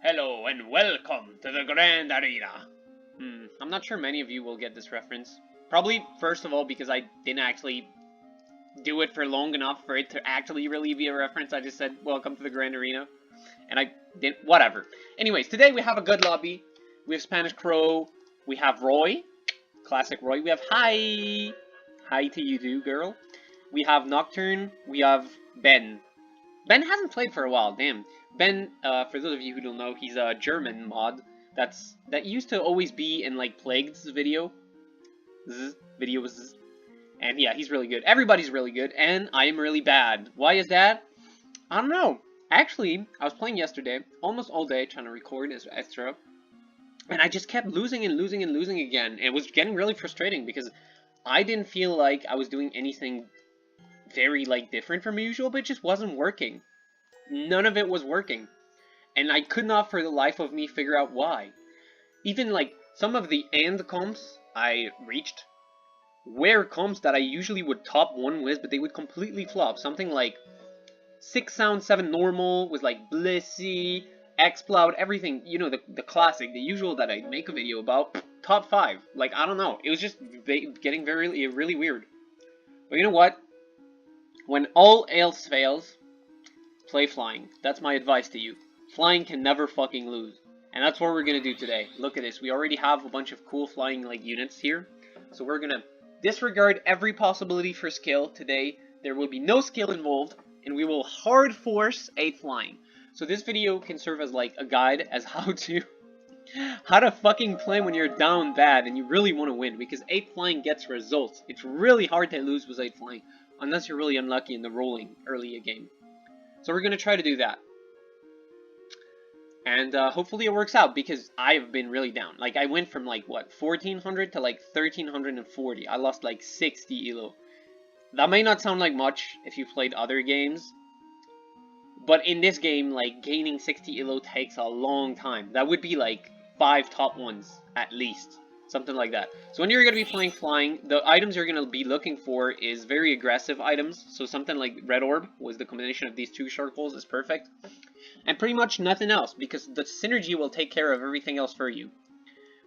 Hello and welcome to the Grand Arena. I'm not sure many of you will get this reference. Probably, first of all, because I didn't actually do it for long enough for it to actually really be a reference. I just said, welcome to the Grand Arena. And I didn't, whatever. Anyways, today we have a good lobby. We have Spanish Crow. We have Roy. Classic Roy. We have Hi. Hi to you too, girl. We have Nocturne. We have Ben. Ben hasn't played for a while, damn. Ben, for those of you who don't know, he's a German mod that used to always be in like Plagued's videos. And yeah, he's really good. Everybody's really good, and I am really bad. Why is that? I don't know. Actually, I was playing yesterday, almost all day, trying to record as extra, and I just kept losing and losing and losing again. It was getting really frustrating because I didn't feel like I was doing anything very like different from usual, but it just wasn't working. None of it was working, and I could not for the life of me figure out why. Even like some of the AND comps I reached were comps that I usually would top 1 with, but they would completely flop. Something like 6 sound 7 normal was like Blissey, Xploud, everything, you know, the classic, the usual that I make a video about, top 5. Like, I don't know, it was just getting really weird. But you know what? When all else fails, play flying. That's my advice to you. Flying can never fucking lose. And that's what we're gonna do today. Look at this. We already have a bunch of cool flying like units here. So we're gonna disregard every possibility for skill today. There will be no skill involved, and we will hard force 8 flying. So this video can serve as like a guide as how to fucking play when you're down bad and you really want to win, because 8 flying gets results. It's really hard to lose with 8 flying unless you're really unlucky in the rolling early a game. So we're going to try to do that. And hopefully it works out, because I've been really down. Like, I went from like, what, 1400 to like 1340. I lost like 60 ELO. That may not sound like much if you played other games, but in this game, like, gaining 60 ELO takes a long time. That would be like 5 top 1s at least. Something like that. So when you're going to be playing flying, the items you're going to be looking for is very aggressive items. So something like Red Orb, was the combination of these 2 circles, is perfect. And pretty much nothing else, because the synergy will take care of everything else for you.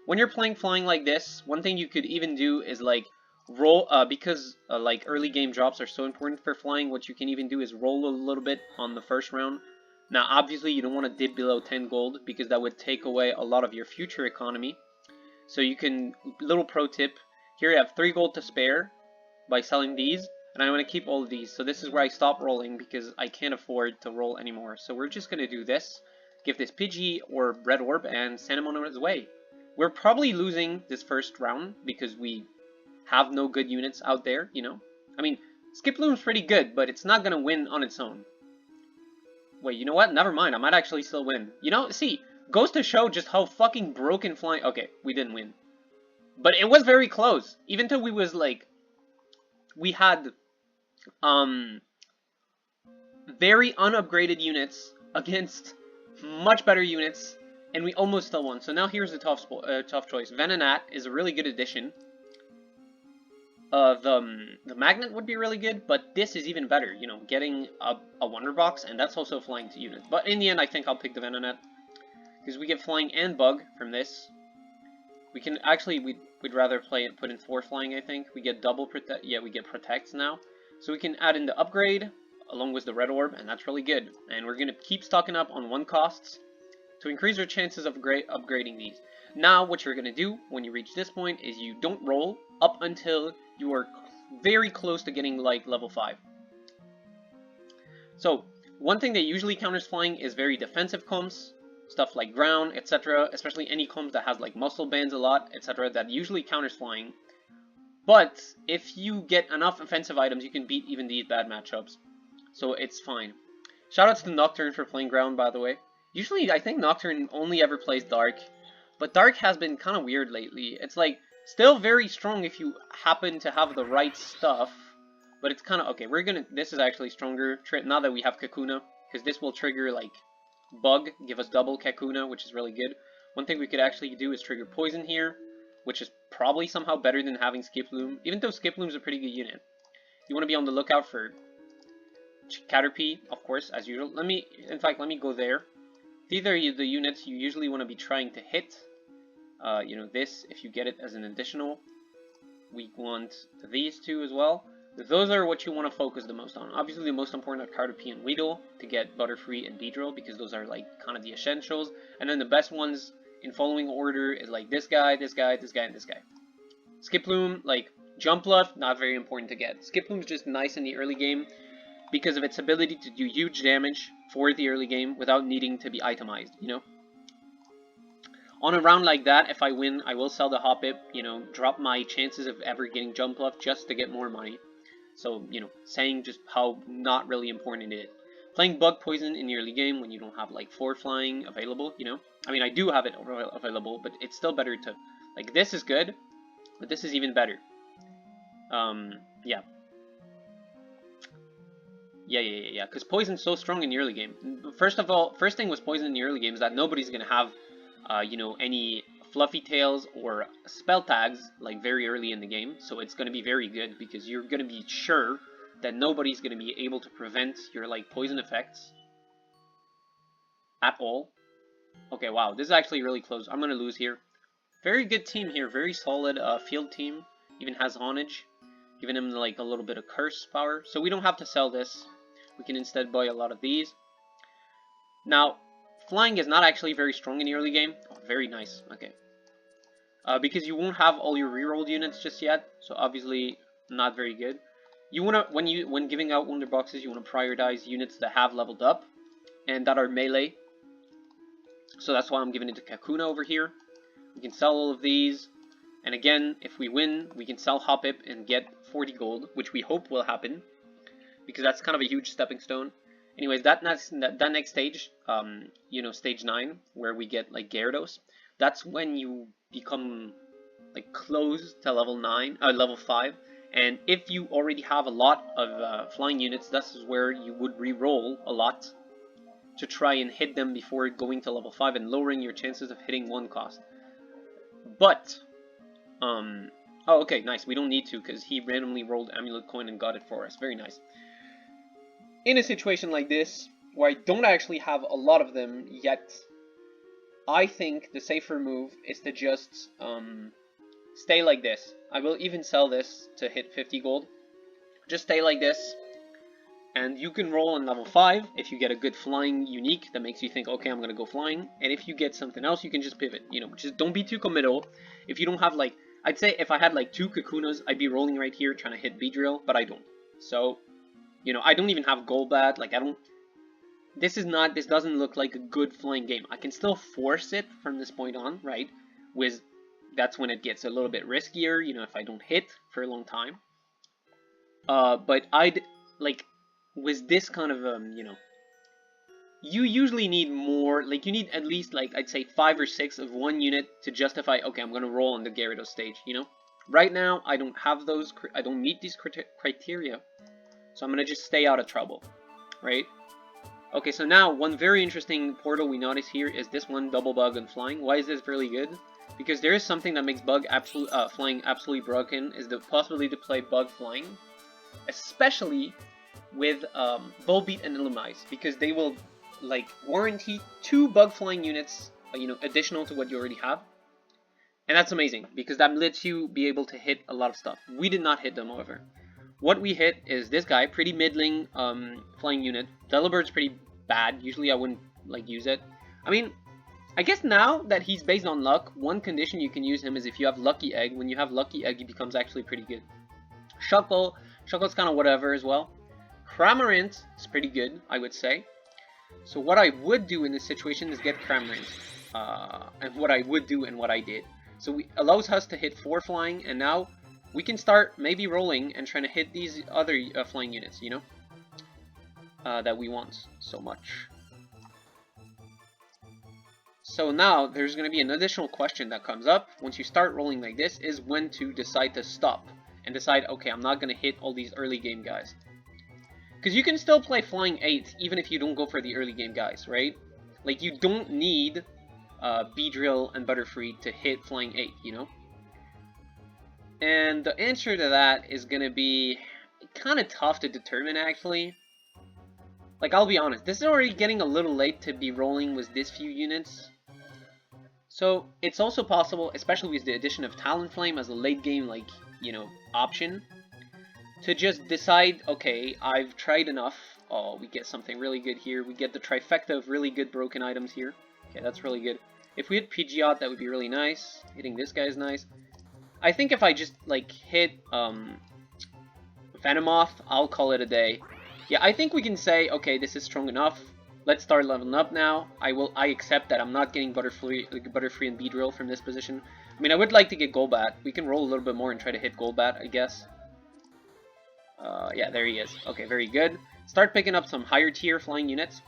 When you're playing flying like this, one thing you could even do is like roll, because like early game drops are so important for flying, what you can even do is roll a little bit on the first round. Now obviously you don't want to dip below 10 gold, because that would take away a lot of your future economy. So you can, little pro tip, here you have 3 gold to spare by selling these, and I want to keep all of these. So this is where I stop rolling, because I can't afford to roll anymore. So we're just going to do this, give this Pidgey or Red Orb, and send him on his way. We're probably losing this first round, because we have no good units out there, you know? I mean, Skiploom's pretty good, but it's not going to win on its own. Wait, you know what? Never mind, I might actually still win. You know, see, goes to show just how fucking broken flying... Okay, we didn't win. But it was very close. Even though we was like... We had... very unupgraded units against much better units, and we almost still won. So now here's the tough choice. Venonat is a really good addition. The Magnet would be really good, but this is even better, you know, getting a Wonder Box, and that's also flying to units. But in the end, I think I'll pick the Venonat, because we get flying and bug from this. We can actually, we'd rather put in 4 flying, I think. We get double protect, yeah, we get protects now. So we can add in the upgrade, along with the Red Orb, and that's really good. And we're going to keep stocking up on 1 costs to increase our chances of upgrading these. Now, what you're going to do when you reach this point is you don't roll up until you are very close to getting like level 5. So, one thing that usually counters flying is very defensive comps, stuff like ground, etc. Especially any comps that has like muscle bands a lot, etc. That usually counters flying. But if you get enough offensive items, you can beat even these bad matchups. So it's fine. Shoutouts to Nocturne for playing ground, by the way. Usually, I think Nocturne only ever plays Dark, but Dark has been kind of weird lately. It's like, still very strong if you happen to have the right stuff, but it's kind of, okay, this is actually stronger, now that we have Kakuna, because this will trigger, like, Bug, give us double Kakuna, which is really good. One thing we could actually do is trigger Poison here, which is probably somehow better than having Skiploom, even though Skiploom's a pretty good unit. You want to be on the lookout for Caterpie, of course, as usual. Let me go there. These are the units you usually want to be trying to hit. You know, this, if you get it as an additional. We want these two as well. Those are what you want to focus the most on. Obviously, the most important are Cartopy and Weedle to get Butterfree and Beedrill, because those are like kind of the essentials. And then the best ones in following order is like this guy, this guy, this guy, and this guy. Skiploom, like Jumpluff, not very important to get. Skiploom's just nice in the early game because of its ability to do huge damage for the early game without needing to be itemized, you know? On a round like that, if I win, I will sell the Hoppip, you know, drop my chances of ever getting Jumpluff just to get more money. So, you know, saying just how not really important it is. Playing Bug Poison in the early game when you don't have, like, 4 flying available, you know? I mean, I do have it available, but it's still better to... Like, this is good, but this is even better. Yeah. Yeah, because Poison's so strong in the early game. First thing with Poison in the early game is that nobody's gonna have, you know, any fluffy tails or spell tags, like, very early in the game. So it's gonna be very good, because you're gonna be sure that nobody's gonna be able to prevent your, like, poison effects at all. Okay, wow, this is actually really close. I'm gonna lose here. Very good team here, very solid field team. Even has Honage, giving him, like, a little bit of curse power. So we don't have to sell this. We can instead buy a lot of these. Now, flying is not actually very strong in the early game. Oh, very nice. Okay. Because you won't have all your rerolled units just yet, so obviously not very good. You wanna when giving out wonder boxes, you wanna prioritize units that have leveled up and that are melee. So that's why I'm giving it to Kakuna over here. We can sell all of these, and again, if we win, we can sell Hoppip and get 40 gold, which we hope will happen, because that's kind of a huge stepping stone. Anyways, that next stage, you know, stage 9, where we get, like, Gyarados, that's when you become, like, close to level 5, and if you already have a lot of flying units, this is where you would re-roll a lot to try and hit them before going to level 5 and lowering your chances of hitting 1 cost. But, oh, okay, nice, we don't need to, because he randomly rolled Amulet Coin and got it for us, very nice. In a situation like this, where I don't actually have a lot of them yet, I think the safer move is to just stay like this. I will even sell this to hit 50 gold. Just stay like this, and you can roll on level 5 if you get a good flying unique that makes you think, okay, I'm gonna go flying. And if you get something else, you can just pivot. You know, just don't be too committal. If you don't have, like, I'd say if I had like 2 Kakunas, I'd be rolling right here trying to hit Beedrill, but I don't. So, you know, I don't even have Golbat, like, I don't... This doesn't look like a good flying game. I can still force it from this point on, right? That's when it gets a little bit riskier, you know, if I don't hit for a long time. But I'd, like, with this kind of, you know... You usually need more, like, you need at least, like, I'd say 5 or 6 of one unit to justify, okay, I'm gonna roll on the Gyarados stage, you know? Right now, I don't have those, I don't meet these criteria. So I'm going to just stay out of trouble, right? Okay, so now one very interesting portal we notice here is this one, Double Bug and Flying. Why is this really good? Because there is something that makes Flying absolutely broken, is the possibility to play Bug Flying. Especially with Volbeat and Illumise, because they will, like, warranty 2 Bug Flying units, you know, additional to what you already have. And that's amazing, because that lets you be able to hit a lot of stuff. We did not hit them, however. What we hit is this guy, pretty middling flying unit. Delabird's pretty bad. Usually I wouldn't, like, use it. I mean, I guess now that he's based on luck, one condition you can use him is if you have Lucky Egg. When you have Lucky Egg, he becomes actually pretty good. Shuckle's kind of whatever as well. Cramorant is pretty good, I would say. So what I would do in this situation is get Cramorant. And what I would do and what I did. So it allows us to hit 4 flying, and now we can start maybe rolling and trying to hit these other flying units, you know, that we want so much. So now there's going to be an additional question that comes up once you start rolling like this, is when to decide to stop and decide, okay, I'm not going to hit all these early game guys. Because you can still play Flying 8 even if you don't go for the early game guys, right? Like, you don't need Beedrill and Butterfree to hit Flying 8, you know? And the answer to that is going to be kind of tough to determine, actually. Like, I'll be honest, this is already getting a little late to be rolling with this few units. So, it's also possible, especially with the addition of Talonflame as a late game, like, you know, option, to just decide, okay, I've tried enough. Oh, we get something really good here. We get the trifecta of really good broken items here. Okay, that's really good. If we hit Pidgeot, that would be really nice. Hitting this guy is nice. I think if I just, like, hit, Venomoth, I'll call it a day. Yeah, I think we can say, okay, this is strong enough. Let's start leveling up now. I accept that I'm not getting Butterfree and Beedrill from this position. I mean, I would like to get Golbat. We can roll a little bit more and try to hit Golbat, I guess. Yeah, there he is. Okay, very good. Start picking up some higher tier flying units.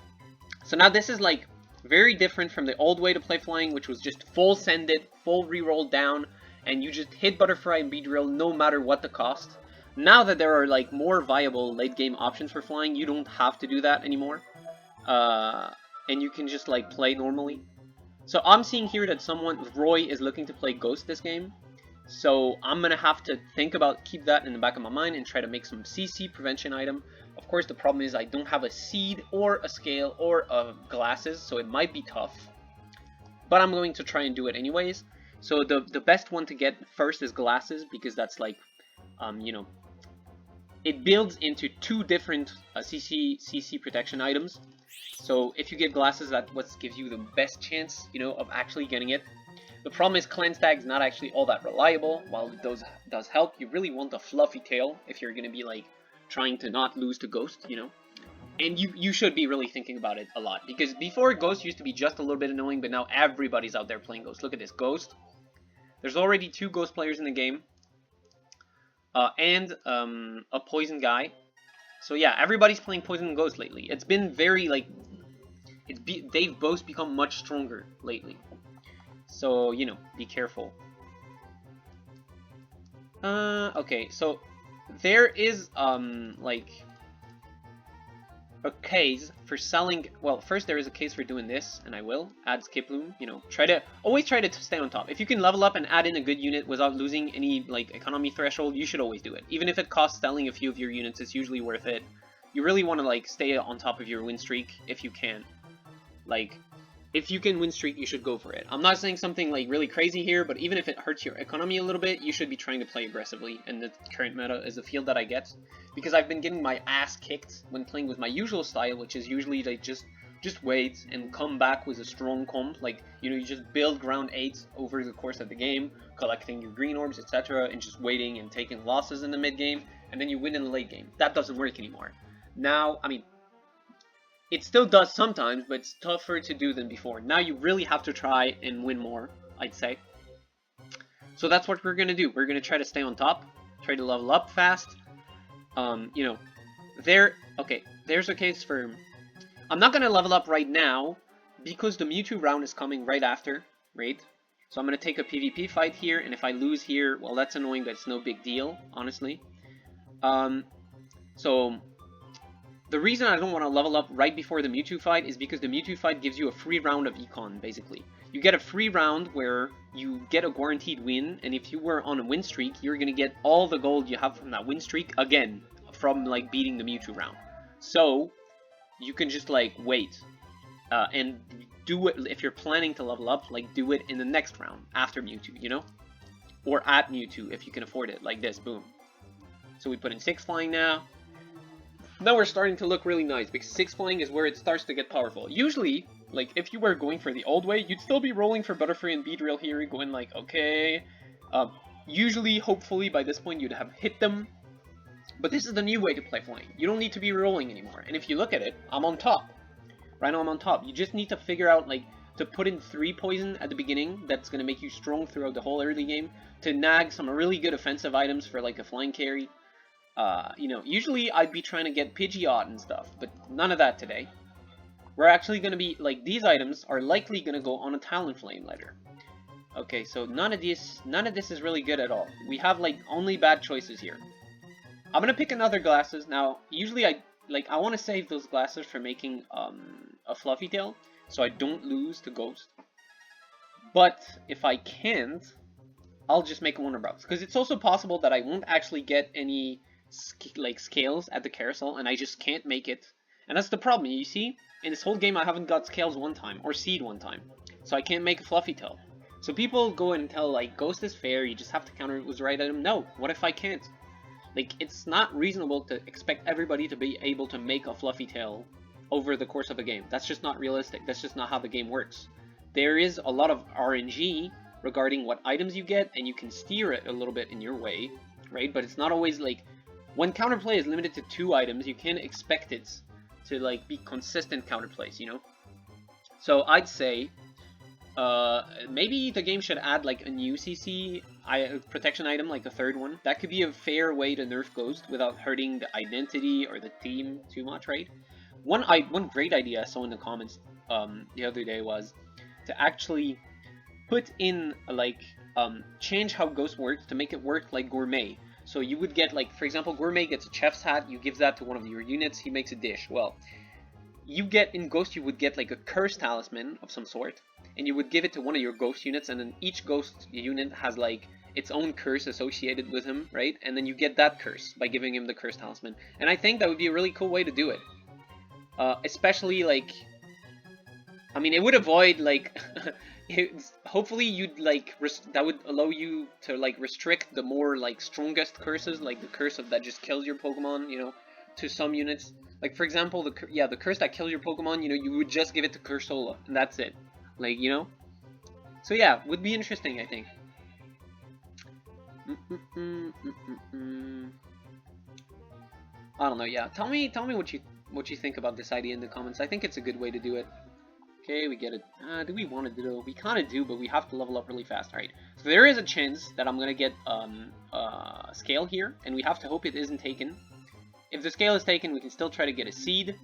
So now this is like very different from the old way to play flying, which was just full send it, full reroll down, and you just hit Butterfree and Beedrill no matter what the cost. Now that there are like more viable late game options for flying, you don't have to do that anymore. And you can just like play normally. So I'm seeing here that Roy is looking to play Ghost this game. So I'm gonna have to think about, keep that in the back of my mind and try to make some CC prevention item. Of course, the problem is I don't have a seed or a scale or a glasses, so it might be tough. But I'm going to try and do it anyways. So the best one to get first is glasses, because that's like, you know, it builds into two different CC protection items. So if you get glasses, that's what gives you the best chance, you know, of actually getting it. The problem is Cleanse Tag's not actually all that reliable. While it does help, you really want a fluffy tail if you're going to be like trying to not lose to Ghost, you know. And you should be really thinking about it a lot, because before Ghost used to be just a little bit annoying, but now everybody's out there playing Ghost. Look at this, Ghost. There's already 2 Ghost players in the game, and a Poison guy. So yeah, everybody's playing Poison and Ghost lately. It's been very like, they've both become much stronger lately. So, you know, be careful. Okay, so there is, like, a case for selling. Well, first there is a case for doing this, and I will add Skip Loom. You know, always try to stay on top. If you can level up and add in a good unit without losing any, like, economy threshold, you should always do it. Even if it costs selling a few of your units, it's usually worth it. You really want to, like, stay on top of your win streak if you can. Like, if you can win streak, you should go for it. I'm not saying something like really crazy here, but even if it hurts your economy a little bit, you should be trying to play aggressively, and the current meta is a field that I get, because I've been getting my ass kicked when playing with my usual style, which is usually like just wait and come back with a strong comp. Like, you know, you just build ground 8 over the course of the game, collecting your green orbs, etc., and just waiting and taking losses in the mid game, and then you win in the late game. That doesn't work anymore. Now, I mean, it still does sometimes, but it's tougher to do than before. Now you really have to try and win more, I'd say. So that's what we're going to do. We're going to try to stay on top, try to level up fast. You know, there's a case for... I'm not going to level up right now, because the Mewtwo round is coming right after, right? So I'm going to take a PvP fight here, and if I lose here, well, that's annoying, but it's no big deal, honestly. So... the reason I don't want to level up right before the Mewtwo fight is because the Mewtwo fight gives you a free round of Econ, basically. You get a free round where you get a guaranteed win, and if you were on a win streak, you're going to get all the gold you have from that win streak, again, from, like, beating the Mewtwo round. So, you can just, like, wait, and do it, if you're planning to level up, like, do it in the next round, after Mewtwo, you know? Or at Mewtwo, if you can afford it, like this, boom. So we put in 6 flying now. Now we're starting to look really nice, because 6 flying is where it starts to get powerful. Usually, like, if you were going for the old way, you'd still be rolling for Butterfree and Beedrill here, going like, okay. Usually, hopefully, by this point, you'd have hit them. But this is the new way to play flying. You don't need to be rolling anymore. And if you look at it, I'm on top. Right now I'm on top. You just need to figure out, like, to put in 3 poison at the beginning. That's going to make you strong throughout the whole early game. To nag some really good offensive items for, like, a flying carry. You know, usually I'd be trying to get Pidgeot and stuff, but none of that today. We're actually going to be, like, these items are likely going to go on a Talonflame later. Okay, so none of this is really good at all. We have, like, only bad choices here. I'm going to pick another glasses. Now, usually I want to save those glasses for making, a Fluffy Tail, so I don't lose to Ghost. But, if I can't, I'll just make Wonder Brows, because it's also possible that I won't actually get any like scales at the carousel, and I just can't make it, And that's the problem, you see? In this whole game I haven't got Scales one time, or Seed one time. So I can't make a Fluffy Tail. So people go and tell, like, Ghost is fair, you just have to counter it with the right item. No, what if I can't? Like, it's not reasonable to expect everybody to be able to make a Fluffy Tail over the course of a game. That's just not realistic. That's just not how the game works. There is a lot of RNG regarding what items you get, and you can steer it a little bit in your way, right? But it's not always, like, when counterplay is limited to 2 items, you can't expect it to, like, be consistent counterplays, you know? So I'd say maybe the game should add, like, a new CC protection item, like a 3rd one. That could be a fair way to nerf Ghost without hurting the identity or the theme too much, right? One great idea I saw in the comments the other day was to actually put in, like, change how Ghost works to make it work like Gourmet. So you would get, like, for example, Gourmet gets a chef's hat, you give that to one of your units, he makes a dish. Well, you get, in Ghost, you would get, like, a curse talisman of some sort, and you would give it to one of your Ghost units, and then each Ghost unit has, like, its own curse associated with him, right? And then you get that curse by giving him the curse talisman. And I think that would be a really cool way to do it. Especially, like, I mean, it would avoid, like, hopefully you'd, like, that would allow you to, like, restrict the more, like, strongest curses, like the curse of that just kills your Pokemon, you know, to some units. Like, for example, the curse that kills your Pokemon, you know, you would just give it to Cursola, and that's it. Like, you know? So yeah, would be interesting, I think. I don't know, yeah. Tell me what you think about this idea in the comments. I think it's a good way to do it. Okay, we get it. Do we want to do it? We kind of do, but we have to level up really fast. Alright, so there is a chance that I'm going to get Scale here, and we have to hope it isn't taken. If the Scale is taken, we can still try to get a Seed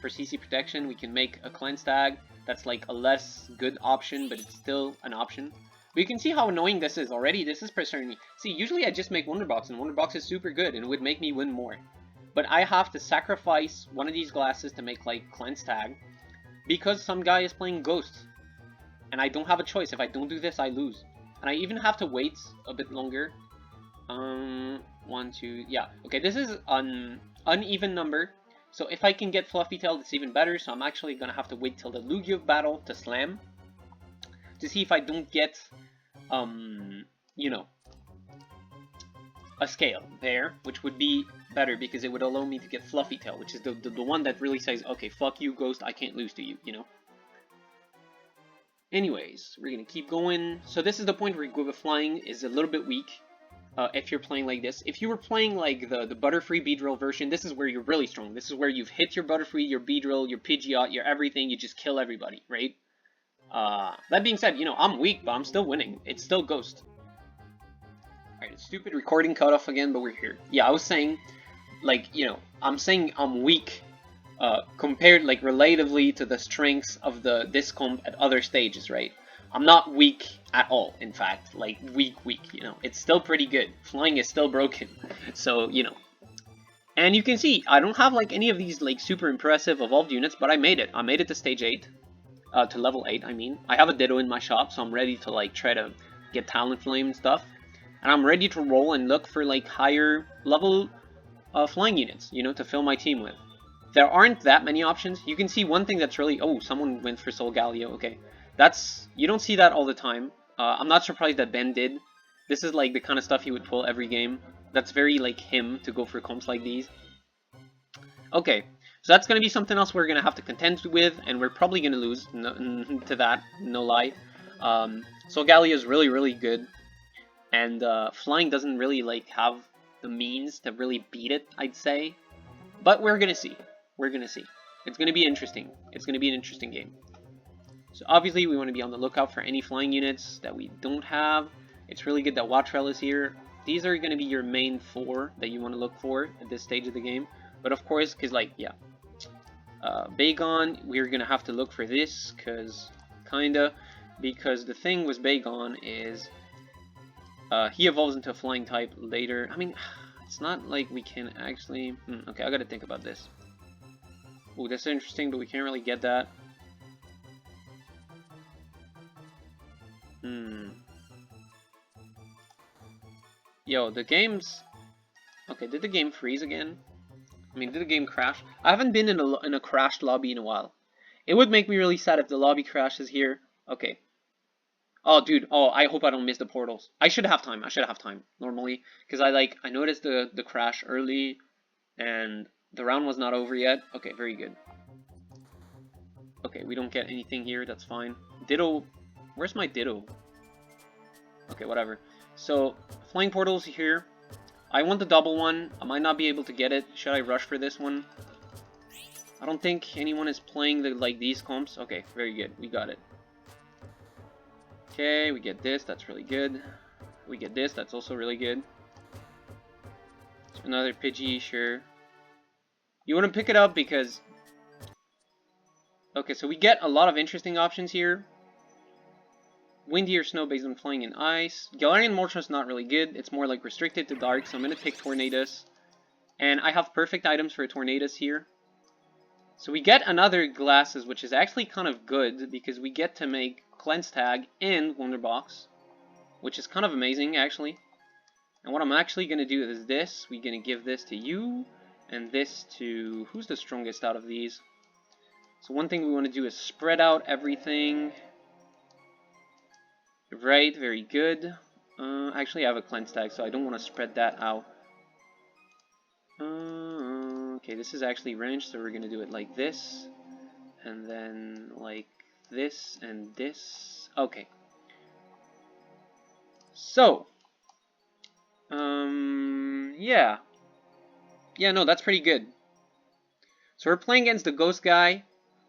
for CC protection. We can make a Cleanse Tag. That's like a less good option, but it's still an option. But you can see how annoying this is already. This is concerning me. See, usually I just make Wonder Box, and Wonder Box is super good, and it would make me win more. But I have to sacrifice one of these glasses to make, like, Cleanse Tag, because some guy is playing Ghost, and I don't have a choice. If I don't do this, I lose. And I even have to wait a bit longer. 1, 2, yeah. Okay, this is an uneven number, so if I can get Fluffy Tail, it's even better, so I'm actually gonna have to wait till the Lugia battle to slam, to see if I don't get, you know, a Scale there, which would be better because it would allow me to get Fluffy Tail, which is the one that really says, okay, fuck you, Ghost, I can't lose to you, you know? Anyways, we're gonna keep going. So this is the point where Guiva Flying is a little bit weak, if you're playing like this. If you were playing like the Butterfree Beedrill version, this is where you're really strong. This is where you've hit your Butterfree, your Beedrill, your Pidgeot, your everything, you just kill everybody, right? That being said, you know, I'm weak, but I'm still winning. It's still Ghost. Alright, stupid recording cut off again, but we're here. Yeah, I was saying, like, you know, I'm saying I'm weak, compared, like, relatively to the strengths of this comp at other stages, right? I'm not weak at all, in fact, like, weak, you know? It's still pretty good. Flying is still broken, so, you know. And you can see, I don't have, like, any of these, like, super impressive evolved units, but I made it. I made it to stage 8, to level 8, I mean. I have a Ditto in my shop, so I'm ready to, like, try to get Talonflame and stuff. And I'm ready to roll and look for, like, higher level flying units, you know, to fill my team with. There aren't that many options. You can see one thing that's really... Oh, someone went for Solgaleo, okay. That's... You don't see that all the time. I'm not surprised that Ben did. This is, like, the kind of stuff he would pull every game. That's very, like, him to go for comps like these. Okay, so that's going to be something else we're going to have to contend with, and we're probably going to lose to that, no lie. Solgaleo is really, really good. And Flying doesn't really, like, have the means to really beat it, I'd say. But we're gonna see. We're gonna see. It's gonna be interesting. It's gonna be an interesting game. So obviously we want to be on the lookout for any flying units that we don't have. It's really good that Wattrel is here. These are gonna be your main 4 that you want to look for at this stage of the game. But of course, because, like, yeah. Bagon, we're gonna have to look for this, because the thing with Bagon is he evolves into a flying type later. I mean, it's not like we can actually... okay, I gotta think about this. Ooh, that's interesting, but we can't really get that. Yo, the game's... Okay, did the game freeze again? I mean, did the game crash? I haven't been in a crashed lobby in a while. It would make me really sad if the lobby crashes here. Okay. Oh, dude. Oh, I hope I don't miss the portals. I should have time. I should have time normally because I noticed the crash early and the round was not over yet. Okay, very good. Okay, we don't get anything here. That's fine. Ditto. Where's my Ditto? Okay, whatever. So, flying portals here. I want the double one. I might not be able to get it. Should I rush for this one? I don't think anyone is playing these comps. Okay, very good. We got it. Okay, we get this. That's really good. We get this. That's also really good. Another Pidgey, sure. You want to pick it up because... Okay, so we get a lot of interesting options here. Windy or snow based on flying in ice. Galarian Moltres is not really good. It's more like restricted to dark, so I'm going to pick Tornadus. And I have perfect items for a Tornadus here. So we get another Glasses, which is actually kind of good because we get to make Cleanse Tag and Wonderbox, which is kind of amazing actually. And what I'm actually going to do is this. We're going to give this to you and this to... Who's the strongest out of these? So one thing we want to do is spread out everything. Right, very good. Actually, I have a Cleanse Tag, so I don't want to spread that out. Okay, this is actually ranged, so we're going to do it like this. And then like this and this. Okay. So. Yeah. Yeah, no, that's pretty good. So we're playing against the Ghost guy.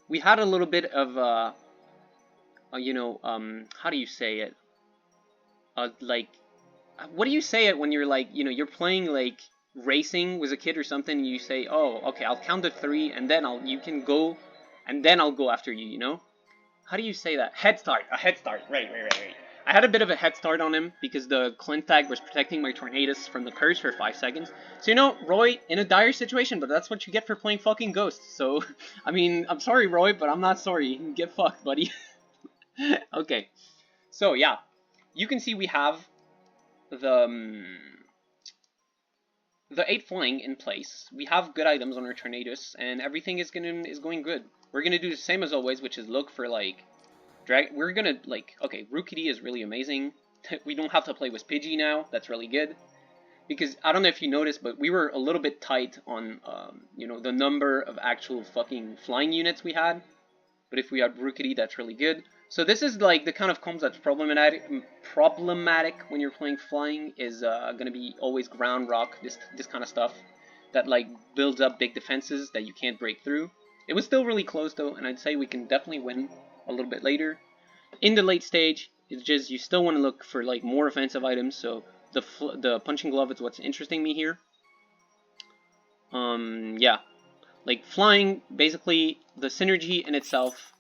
We had a little bit of, you know, how do you say it? Like, what do you say it when you're like, you know, you're playing like racing with a kid or something, and you say, oh, okay, I'll count to 3, and then you can go, and then I'll go after you, you know? How do you say that? Head start, a head start, right. I had a bit of a head start on him because the Cleanse Tag was protecting my Tornadus from the curse for 5 seconds. So, you know, Roy, in a dire situation, but that's what you get for playing fucking Ghosts. So, I mean, I'm sorry, Roy, but I'm not sorry. Get fucked, buddy. Okay. So, yeah. You can see we have the 8 flying in place. We have good items on our Tornadus, and everything is going good. We're gonna do the same as always, which is look for like we're gonna like, okay, Rookity is really amazing. We don't have to play with Pidgey now. That's really good. Because I don't know if you noticed, but we were a little bit tight on you know, the number of actual fucking flying units we had. But if we had Rookity, that's really good. So this is like the kind of comps that's problematic when you're playing flying is gonna be always ground rock, this kind of stuff that like builds up big defenses that you can't break through. It was still really close though, and I'd say we can definitely win a little bit later. In the late stage, it's just you still want to look for like more offensive items. So the punching glove is what's interesting me here. Yeah, like flying, basically the synergy in itself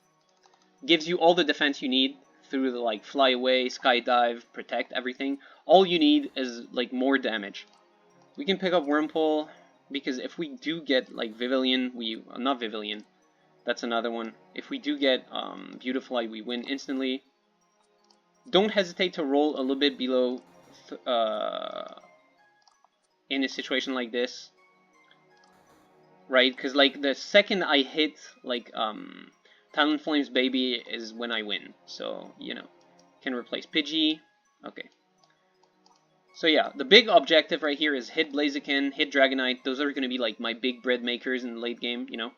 gives you all the defense you need through the like fly away, skydive, protect, everything. All you need is like more damage. We can pick up Wurmple because if we do get like Vivillon, not Vivillon, that's another one. If we do get Beautifly, we win instantly. Don't hesitate to roll a little bit below in a situation like this, right? Because like the second I hit like Talonflame's baby is when I win. So, you know, can replace Pidgey. Okay. So yeah, the big objective right here is hit Blaziken, hit Dragonite. Those are going to be like my big bread makers in the late game, you know.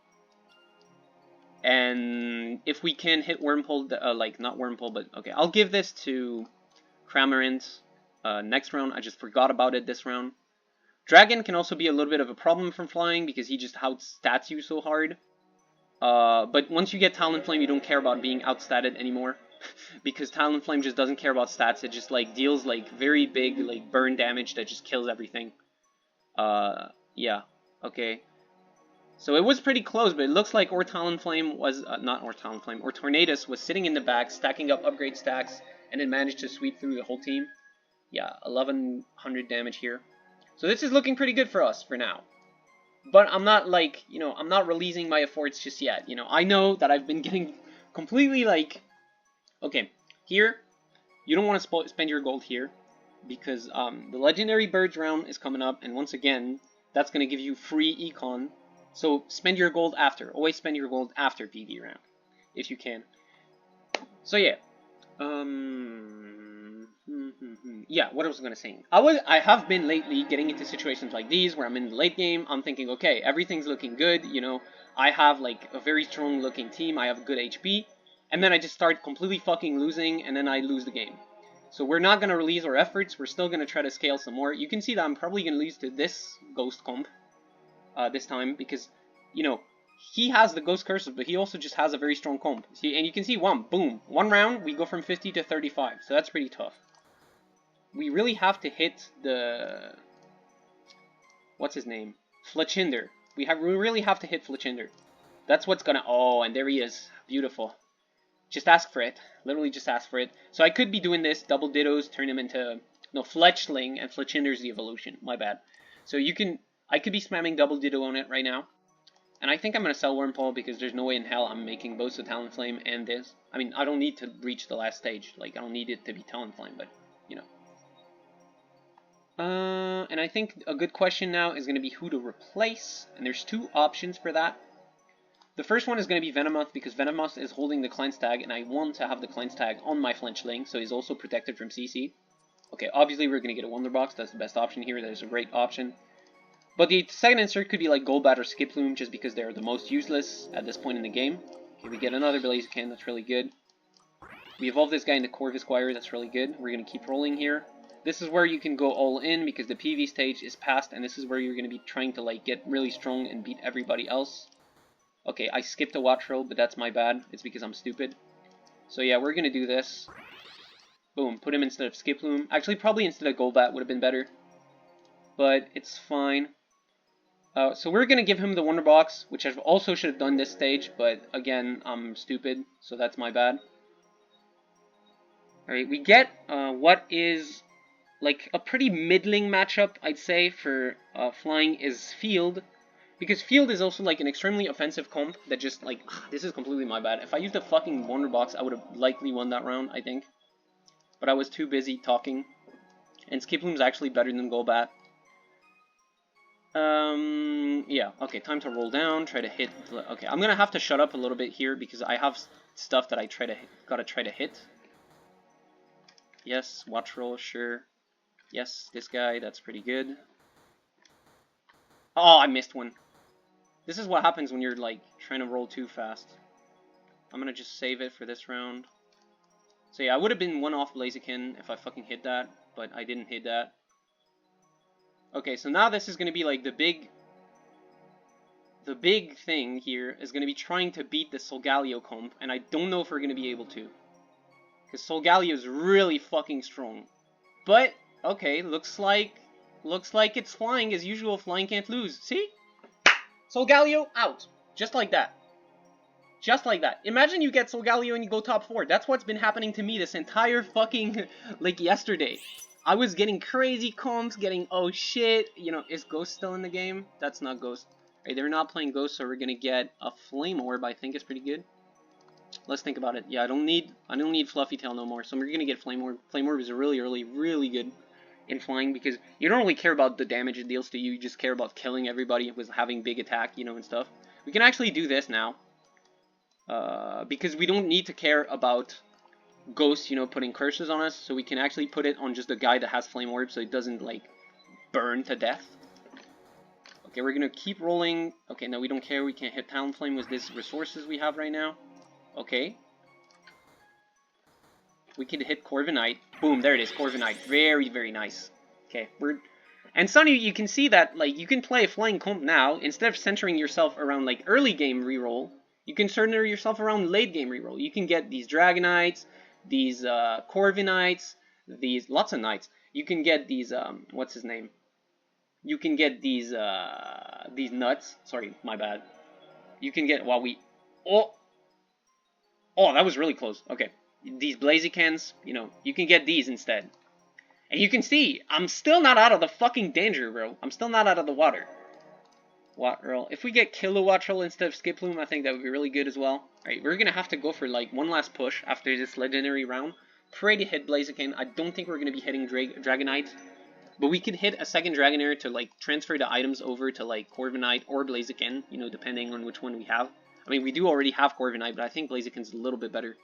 And if we can hit Wurmple, like not Wurmple, but okay, I'll give this to Cramorant next round. I just forgot about it this round. Dragon can also be a little bit of a problem from flying because he just outstats you so hard. But once you get Talonflame, you don't care about being outstatted anymore. Because Talonflame just doesn't care about stats. It just like deals like very big like burn damage that just kills everything. Yeah. Okay. So it was pretty close, but it looks like or Talonflame was not or Talonflame, or Tornadus was sitting in the back, stacking up upgrade stacks, and it managed to sweep through the whole team. Yeah, 1100 damage here. So this is looking pretty good for us for now. But I'm not like, you know, I'm not releasing my efforts just yet. You know, I know that I've been getting completely like, okay, here, you don't want to spend your gold here because the Legendary Birds round is coming up, and once again, that's going to give you free econ So spend your gold after. Always spend your gold after PV round, if you can. So yeah. Yeah, what I was gonna say. I have been lately getting into situations like these where I'm in the late game. I'm thinking, okay, everything's looking good. You know, I have like a very strong looking team. I have good HP, and then I just start completely fucking losing, and then I lose the game. So we're not gonna release our efforts. We're still gonna try to scale some more. You can see that I'm probably gonna lose to this ghost comp this time because, you know, he has the Ghost Curses, but he also just has a very strong comp. See, and you can see, boom, one round, we go from 50 to 35, so that's pretty tough. We really have to hit the... what's his name? Fletchinder. We really have to hit Fletchinder. That's what's gonna... oh, and there he is. Beautiful. Just ask for it. Literally just ask for it. So I could be doing this, double dittos, turn him into... no, Fletchling, and Fletchinder's the evolution. My bad. So you can... I could be spamming double ditto on it right now. And I think I'm going to sell Wormpole because there's no way in hell I'm making both the Talonflame and this. I mean, I don't need to reach the last stage. Like, I don't need it to be Talonflame, but, you know. And I think a good question now is going to be who to replace. And there's two options for that. The first one is going to be Venomoth because Venomoth is holding the Cleanse tag, and I want to have the Cleanse tag on my Fletchling, so he's also protected from CC. Okay, obviously we're going to get a Wonder Box. That's the best option here. That is a great option. But the second insert could be like Golbat or Skiploom, just because they're the most useless at this point in the game. Okay, we get another Blaziken, that's really good. We evolve this guy into Corvisquire, that's really good. We're going to keep rolling here. This is where you can go all in, because the PV stage is past, and this is where you're going to be trying to like get really strong and beat everybody else. Okay, I skipped a Watch Roll, but that's my bad. It's because I'm stupid. So yeah, we're going to do this. Boom, put him instead of Skiploom. Actually, probably instead of Golbat would have been better. But it's fine. So we're going to give him the Wonder Box, which I also should have done this stage, but again, I'm stupid, so that's my bad. Alright, we get what is like a pretty middling matchup, I'd say, for flying is Field. Because Field is also like an extremely offensive comp that just like, this is completely my bad. If I used a fucking Wonder Box, I would have likely won that round, I think. But I was too busy talking. And Skiploom's actually better than Golbat. Yeah, okay, time to roll down, try to hit, okay, I'm gonna have to shut up a little bit here because I have stuff that I gotta try to hit. Yes, watch roll, sure. Yes, this guy, that's pretty good. Oh, I missed one. This is what happens when you're, like, trying to roll too fast. I'm gonna just save it for this round. So yeah, I would have been one off Blaziken if I fucking hit that, but I didn't hit that. Okay, so now this is going to be like the big thing here is going to be trying to beat the Solgaleo comp, and I don't know if we're going to be able to. Because Solgaleo is really fucking strong. But, okay, looks like it's flying as usual. Flying can't lose. See? Solgaleo out. Just like that. Just like that. Imagine you get Solgaleo and you go top 4. That's what's been happening to me this entire fucking, like, yesterday. I was getting crazy comps, getting, oh shit, you know, is Ghost still in the game? That's not Ghost. Right, they're not playing Ghost, so we're gonna get a Flame Orb, I think is pretty good. Let's think about it. Yeah, I don't need Fluffy Tail no more, so we're gonna get Flame Orb. Flame Orb is really good in flying, because you don't really care about the damage it deals to you, you just care about killing everybody with having big attack, you know, and stuff. We can actually do this now. Because we don't need to care about Ghost, you know, putting curses on us, so we can actually put it on just a guy that has Flame Orb so it doesn't, like, burn to death. Okay, we're gonna keep rolling. Okay, no, we don't care, we can't hit Talonflame with these resources we have right now. Okay. We can hit Corviknight. Boom, there it is, Corviknight. Very nice. Okay, and Sonny, you can see that, like, you can play a flying comp now, instead of centering yourself around, like, early game reroll, you can center yourself around late game reroll. You can get these Dragonites, these Corviknights, these lots of Knights. You can get these what's his name? You can get these nuts. Sorry, my bad. You can get oh, that was really close. Okay, these Blazikens. You know, you can get these instead. And you can see I'm still not out of the fucking danger, bro. I'm still not out of the water. Watt-Roll. If we get Kilowatt-Roll instead of Skiploom, I think that would be really good as well. Alright, we're gonna have to go for like one last push after this legendary round. Pray to hit Blaziken. I don't think we're gonna be hitting Dragonite. But we could hit a second Dragonair to like transfer the items over to like Corviknight or Blaziken, you know, depending on which one we have. I mean, we do already have Corviknight, but I think Blaziken's a little bit better.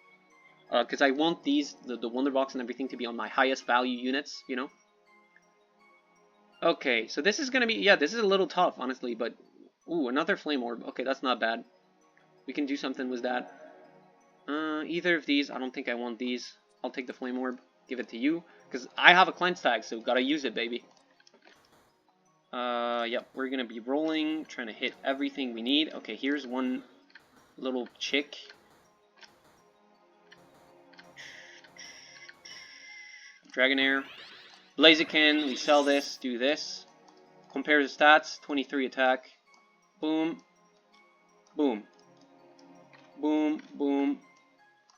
Because I want these, the Wonder Box and everything, to be on my highest value units, you know? Okay, so this is gonna be, yeah, this is a little tough, honestly, but... Ooh, another Flame Orb. Okay, that's not bad. We can do something with that. Either of these, I don't think I want these. I'll take the Flame Orb, give it to you, because I have a Cleanse Tag, so gotta use it, baby. Yep, we're gonna be rolling, trying to hit everything we need. Okay, here's one little chick. Dragonair. Blaziken, we sell this, do this. Compare the stats, 23 attack. Boom. Boom. Boom, boom.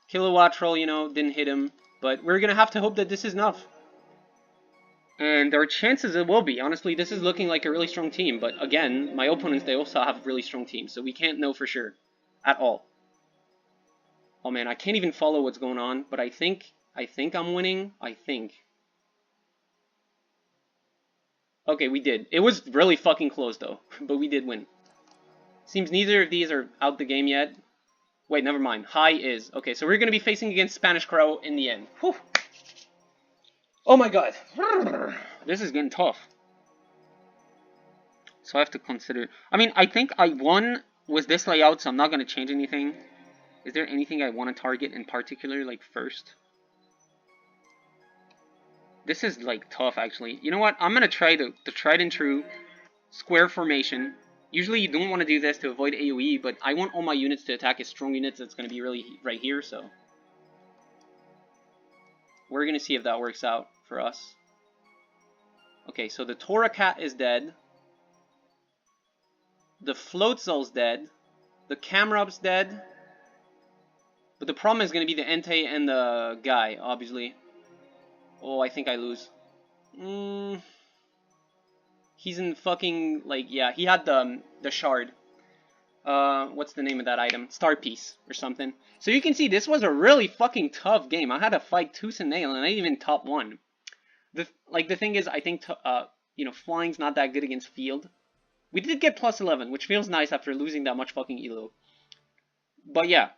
Kilowatt Troll, you know, didn't hit him. But we're gonna have to hope that this is enough. And there are chances it will be. Honestly, this is looking like a really strong team. But again, my opponents, they also have really strong teams. So we can't know for sure. At all. Oh man, I can't even follow what's going on. But I think I'm winning. I think. Okay, we did. It was really fucking close though. But we did win. Seems neither of these are out the game yet. Wait, never mind. High is. Okay, so we're going to be facing against Spanish Crow in the end. Whew. Oh my god. This is getting tough. So I have to consider... I mean, I think I won with this layout, so I'm not going to change anything. Is there anything I want to target in particular, like, first? This is, like, tough, actually. You know what? I'm going to try the tried and true square formation. Usually you don't want to do this to avoid AoE, but I want all my units to attack as strong units. That's going to be really right here, so... We're going to see if that works out for us. Okay, so the Torracat is dead. The Floatzel's dead. The Camrup's dead. But the problem is going to be the Entei and the guy, obviously. Oh, I think I lose. He's in fucking, like, yeah, he had the shard. What's the name of that item? Star Piece or something. So you can see this was a really fucking tough game. I had to fight tooth and nail, and I didn't even top one. The thing is, I think, you know, flying's not that good against field. We did get plus 11, which feels nice after losing that much fucking ELO. But yeah.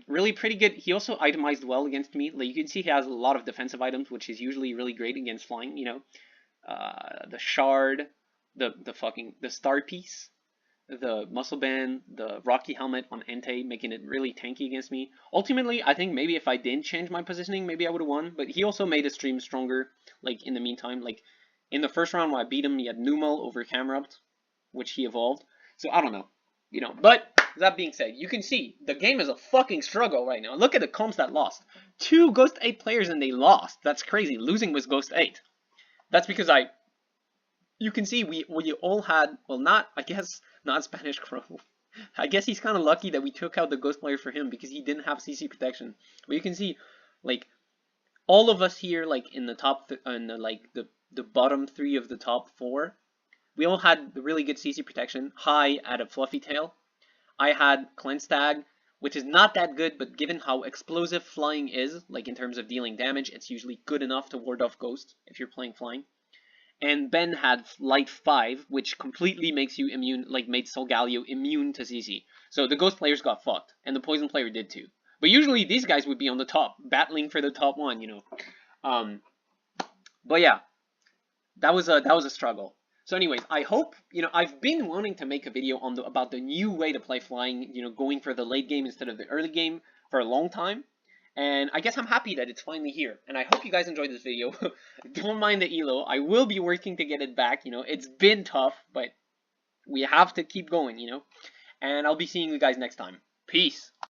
Really pretty good. He also itemized well against me. Like, you can see he has a lot of defensive items, which is usually really great against flying, you know. The shard, the star piece, the muscle band, the rocky helmet on Entei, making it really tanky against me. Ultimately, I think maybe if I didn't change my positioning, maybe I would have won. But he also made his stream stronger, like, in the meantime. Like, in the first round when I beat him, he had Numal over Camrupt, which he evolved. So, I don't know. You know, but that being said, you can see the game is a fucking struggle right now. Look at the comps that lost. 2 Ghost 8 players and they lost. That's crazy. Losing was Ghost 8. That's because you can see we all had, well, not Spanish Crow. I guess he's kind of lucky that we took out the Ghost player for him because he didn't have CC protection. But you can see, like, all of us here, like, in the top, the bottom 3 of the top 4, we all had the really good CC protection. High at a Fluffy Tail. I had Cleanse Tag, which is not that good, but given how explosive flying is, like in terms of dealing damage, it's usually good enough to ward off Ghost if you're playing flying. And Ben had Light 5, which completely makes you immune, like made Solgaleo immune to CC. So the Ghost players got fucked, and the Poison player did too. But usually these guys would be on the top, battling for the top 1, you know. But yeah, that was a struggle. So anyways, I hope, you know, I've been wanting to make a video on about the new way to play flying, you know, going for the late game instead of the early game for a long time. And I guess I'm happy that it's finally here. And I hope you guys enjoyed this video. Don't mind the ELO. I will be working to get it back, you know. It's been tough, but we have to keep going, you know. And I'll be seeing you guys next time. Peace.